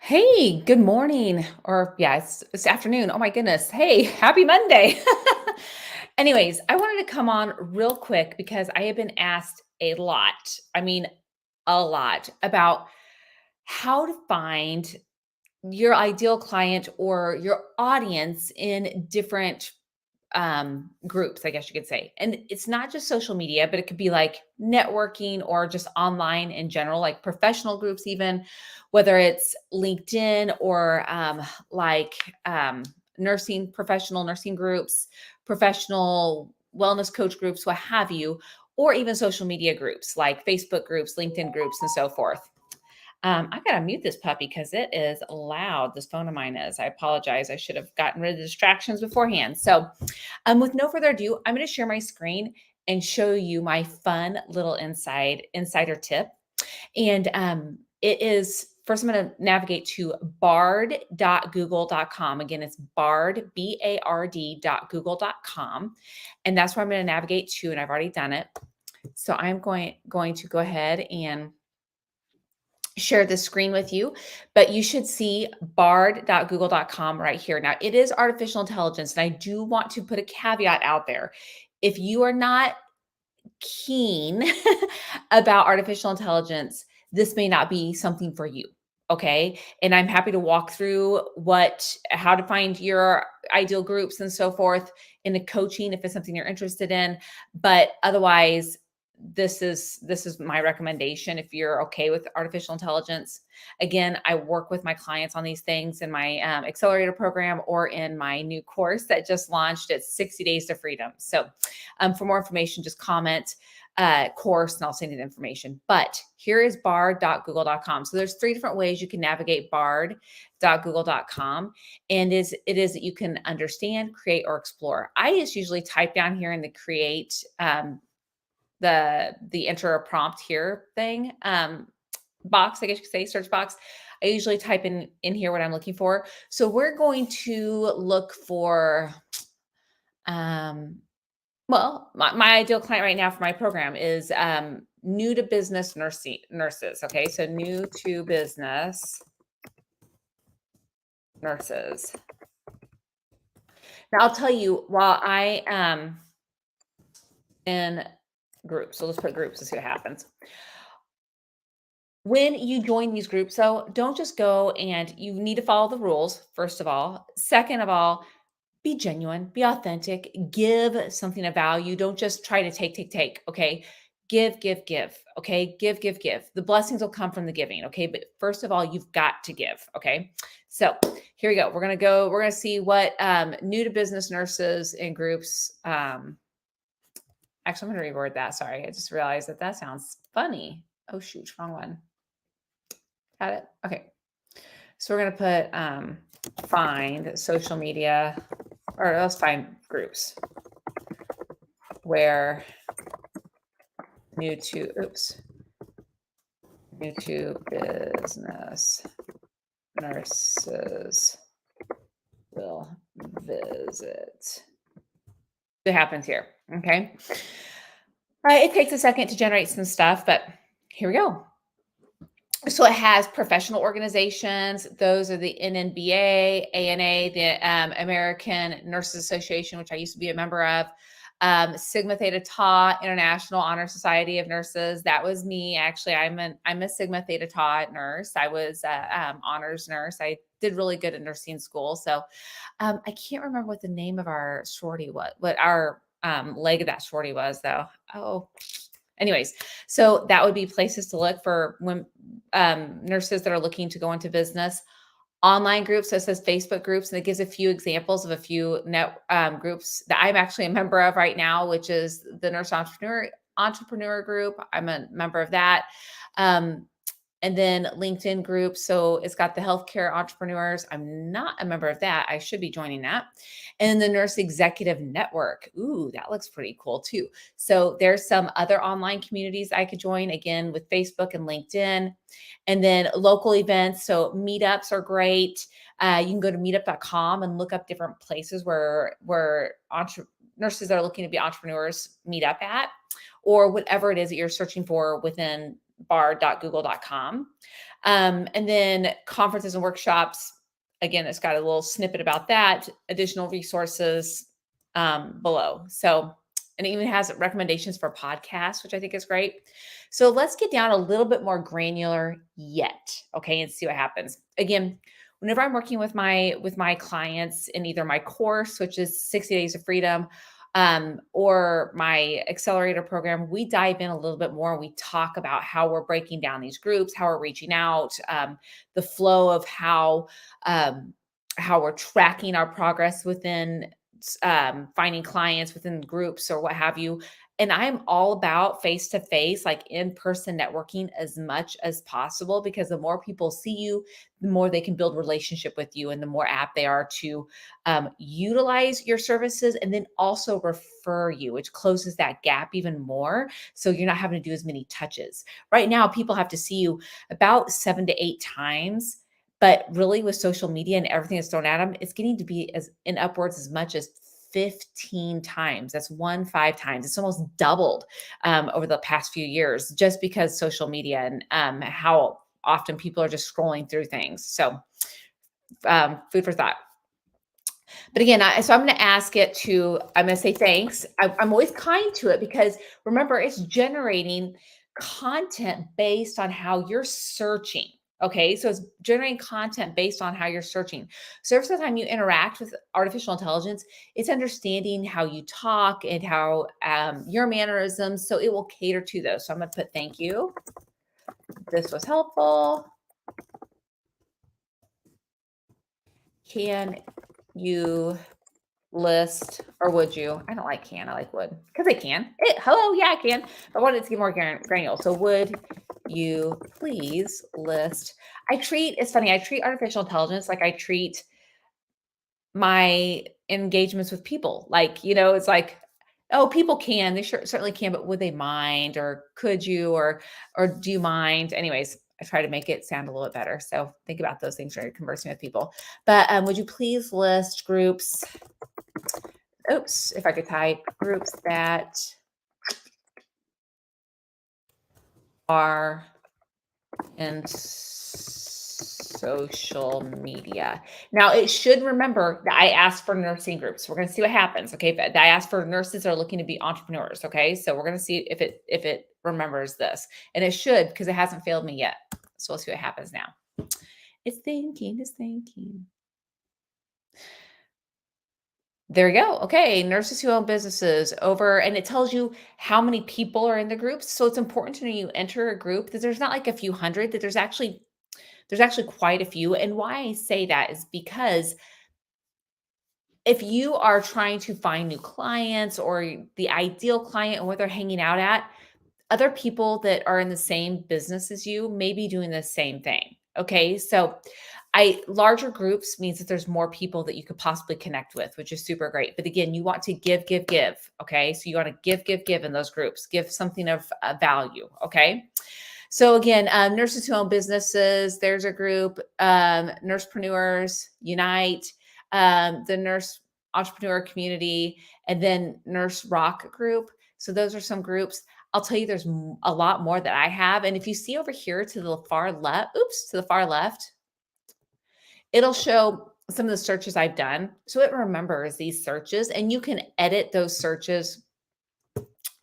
Hey, good morning. Or yeah, it's afternoon. Oh my goodness. Hey, happy Monday. Anyways, I wanted to come on real quick because I have been asked a lot. I mean, a lot about how to find your ideal client or your audience in different groups, I guess you could say. And it's not just social media, but it could be like networking or just online in general, like professional groups, even whether it's LinkedIn or like nursing, professional nursing groups, professional wellness coach groups, what have you, or even social media groups like Facebook groups, LinkedIn groups, and so forth. I gotta mute this puppy because it is loud. This phone of mine is. I apologize. I should have gotten rid of the distractions beforehand. So, with no further ado, I'm going to share my screen and show you my fun little insider tip. And it is first I'm going to navigate to bard.google.com. Again, it's bard, BARD.google.com. And that's where I'm going to navigate to, and I've already done it. So I'm going to go ahead and share the screen with you, but you should see bard.google.com right here. Now, it is artificial intelligence, and I do want to put a caveat out there. If you are not keen about artificial intelligence, this may not be something for you. Okay. And I'm happy to walk through how to find your ideal groups and so forth in the coaching if it's something you're interested in. But otherwise, this is my recommendation if you're okay with artificial intelligence. Again, I work with my clients on these things in my accelerator program or in my new course that just launched. It's 60 Days to Freedom. So for more information, just comment course and I'll send you the information. But here is bard.google.com. So there's three different ways you can navigate bard.google.com. And it is that you can understand, create, or explore. I just usually type down here in the create the enter a prompt here thing box, I guess you could say, search box. I usually type in here what I'm looking for. So we're going to look for well, my ideal client right now for my program is new to business nurses. Okay, so new to business nurses. Now I'll tell you, while I am in groups, so let's put groups to see what happens. When you join these groups, though, don't just go and you need to follow the rules, first of all. Second of all, be genuine, be authentic, give something of value. Don't just try to take. Okay. Give. Okay. Give. The blessings will come from the giving. Okay. But first of all, you've got to give. Okay. So here we go. We're going to see what new to business nurses and groups. Actually, I'm going to reword that. Sorry. I just realized that sounds funny. Oh, shoot. Wrong one. Got it? Okay. So we're going to put find social media, or let's find groups where new to business nurses will visit. It happens here. Okay. It takes a second to generate some stuff, but here we go. So it has professional organizations. Those are the NNBA, ANA, the American Nurses Association, which I used to be a member of. Sigma Theta Tau, International Honor Society of Nurses. That was me. Actually, I'm a Sigma Theta Tau nurse. I was honors nurse. I did really good at nursing school. So I can't remember what the name of our sorority was, what our leg of that sorority was, though. Oh, anyways, so that would be places to look for when nurses that are looking to go into business. Online groups, so it says Facebook groups, and it gives a few examples of a few net groups that I'm actually a member of right now, which is the Nurse Entrepreneur Group. I'm a member of that. And then LinkedIn group. So it's got the healthcare entrepreneurs. I'm not a member of that. I should be joining that. And the Nurse Executive Network. Ooh, that looks pretty cool too. So there's some other online communities I could join, again, with Facebook and LinkedIn. And then local events. So meetups are great. You can go to meetup.com and look up different places where nurses that are looking to be entrepreneurs meet up at, or whatever it is that you're searching for within bar.google.com. And then conferences and workshops. Again, it's got a little snippet about that, additional resources below. So, and it even has recommendations for podcasts, which I think is great. So let's get down a little bit more granular yet, okay, and see what happens. Again, whenever I'm working with my clients in either my course, which is 60 Days of Freedom, or my accelerator program, we dive in a little bit more. We talk about how we're breaking down these groups, how we're reaching out, the flow of how we're tracking our progress within finding clients within groups or what have you. And I'm all about face to face, like in person networking as much as possible, because the more people see you, the more they can build relationship with you and the more apt they are to utilize your services and then also refer you, which closes that gap even more. So you're not having to do as many touches. Right now, people have to see you about 7 to 8 times. But really, with social media and everything that's thrown at them, it's getting to be as in upwards as much as 15 times. That's 5 times. It's almost doubled over the past few years just because social media and how often people are just scrolling through things. So, food for thought. But again, so I'm going to ask it to, I'm going to say thanks. I'm always kind to it because remember, it's generating content based on how you're searching. Okay, so it's generating content based on how you're searching. So every time you interact with artificial intelligence, it's understanding how you talk and how your mannerisms. So it will cater to those. So I'm going to put thank you. This was helpful. Can you list, or would you? I don't like can, I like would, because I can. Hello, yeah, I can. I wanted to get more granular. So would you please list? It's funny, I treat artificial intelligence like I treat my engagements with people. Like, it's like, oh, people can, they certainly can, but would they mind, or could you, or do you mind? Anyways, I try to make it sound a little bit better. So think about those things when you're conversing with people. But would you please list groups? Oops, if I could type groups that are in social media. Now it should remember that I asked for nursing groups. We're going to see what happens. Okay. But I asked for nurses that are looking to be entrepreneurs. Okay. So we're going to see if it remembers this, and it should, because it hasn't failed me yet. So we'll see what happens now. It's thinking. There you go. Okay. Nurses who own businesses over, and it tells you how many people are in the groups. So it's important to know you enter a group that there's not like a few hundred, that there's actually quite a few. And why I say that is because if you are trying to find new clients or the ideal client and where they're hanging out at, other people that are in the same business as you may be doing the same thing. Okay. So larger groups means that there's more people that you could possibly connect with, which is super great. But again, you want to give. Okay. So you want to give in those groups, give something of value. Okay. So again, nurses who own businesses, there's a group, Nursepreneurs Unite, the Nurse Entrepreneur Community, and then Nurse Rock group. So those are some groups. I'll tell you, there's a lot more that I have. And if you see over here to the far left, it'll show some of the searches I've done. So it remembers these searches, and you can edit those searches,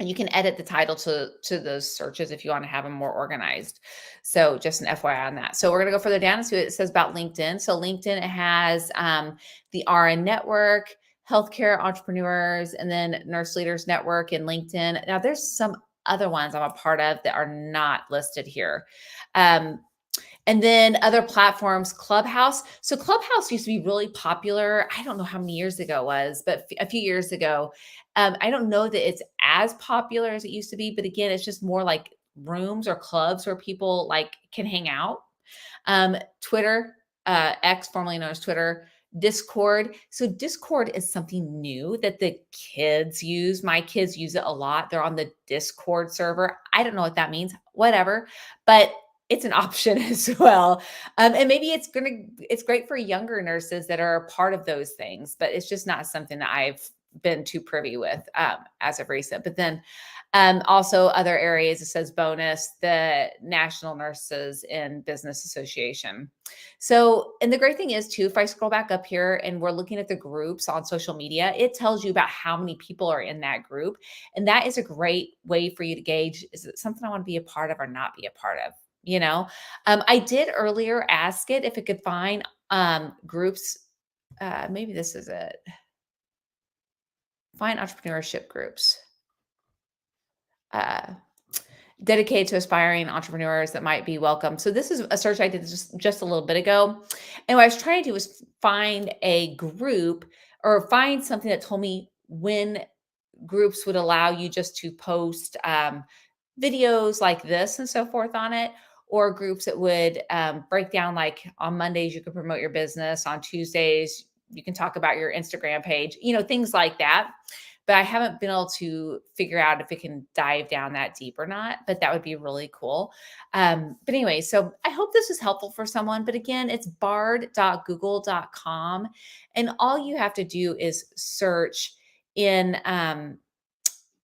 and you can edit the title to those searches if you want to have them more organized. So just an FYI on that. So we're going to go further down and see what it says about LinkedIn. So LinkedIn, it has the RN Network, Healthcare Entrepreneurs, and then Nurse Leaders Network in LinkedIn. Now there's some other ones I'm a part of that are not listed here. And then other platforms, Clubhouse. So Clubhouse used to be really popular. I don't know how many years ago it was, but a few years ago. I don't know that it's as popular as it used to be, but again, it's just more like rooms or clubs where people like can hang out. Twitter, X, formerly known as Twitter, Discord. So Discord is something new that the kids use. My kids use it a lot. They're on the Discord server. I don't know what that means, whatever, but it's an option as well. And maybe it's great for younger nurses that are a part of those things, but it's just not something that I've been too privy with as of recent. But then also other areas, it says bonus, the National Nurses in Business Association. So, and the great thing is too, if I scroll back up here and we're looking at the groups on social media, it tells you about how many people are in that group. And that is a great way for you to gauge, is it something I want to be a part of or not be a part of? You know, I did earlier ask it if it could find groups. Maybe this is it. Find entrepreneurship groups. Uh, dedicated to aspiring entrepreneurs that might be welcome. So this is a search I did just a little bit ago. And what I was trying to do was find a group or find something that told me when groups would allow you just to post videos like this and so forth on it, or groups that would break down, like on Mondays, you could promote your business. On Tuesdays, you can talk about your Instagram page, things like that. But I haven't been able to figure out if it can dive down that deep or not, but that would be really cool. But anyway, so I hope this is helpful for someone. But again, it's bard.google.com. And all you have to do is search in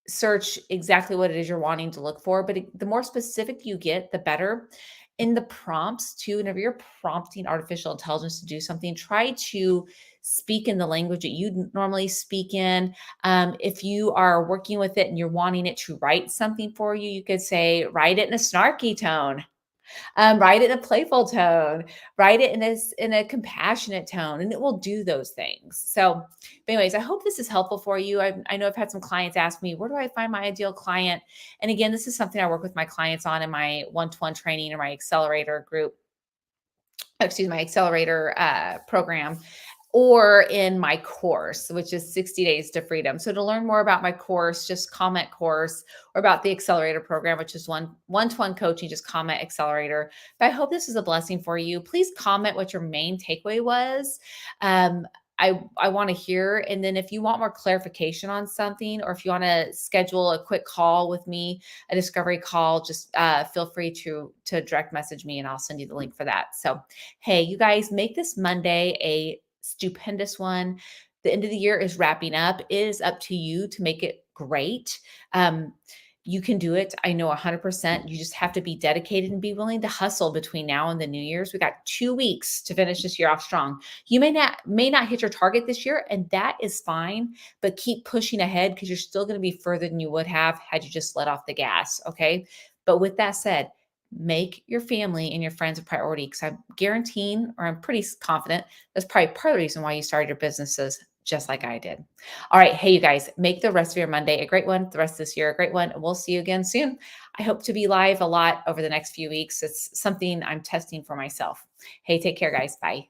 search exactly what it is you're wanting to look for. But the more specific you get, the better. In the prompts too, whenever you're prompting artificial intelligence to do something, try to speak in the language that you normally speak in. If you are working with it and you're wanting it to write something for you, you could say, write it in a snarky tone. Write it in a playful tone, write it in a compassionate tone, and it will do those things. So, but anyways, I hope this is helpful for you. I know I've had some clients ask me, where do I find my ideal client? And again, this is something I work with my clients on in my one-to-one training or my accelerator group. Excuse me, my accelerator program, or in my course, which is 60 Days to Freedom. So to learn more about my course, just comment course, or about the accelerator program, which is one-to-one coaching, just comment accelerator. But I hope this is a blessing for you. Please comment what your main takeaway was. I want to hear. And then if you want more clarification on something, or if you want to schedule a quick call with me, a discovery call, just feel free to direct message me and I'll send you the link for that. So, hey, you guys, make this Monday a stupendous one. The end of the year is wrapping up. It is up to you to make it great. You can do it. I know 100%. You just have to be dedicated and be willing to hustle between now and the New Year's. We got 2 weeks to finish this year off strong. You may not hit your target this year, and that is fine, but keep pushing ahead because you're still going to be further than you would have had you just let off the gas. Okay. But with that said, make your family and your friends a priority, because I'm guaranteeing, or I'm pretty confident, that's probably part of the reason why you started your businesses just like I did. All right. Hey, you guys, make the rest of your Monday a great one. The rest of this year, a great one. We'll see you again soon. I hope to be live a lot over the next few weeks. It's something I'm testing for myself. Hey, take care, guys. Bye.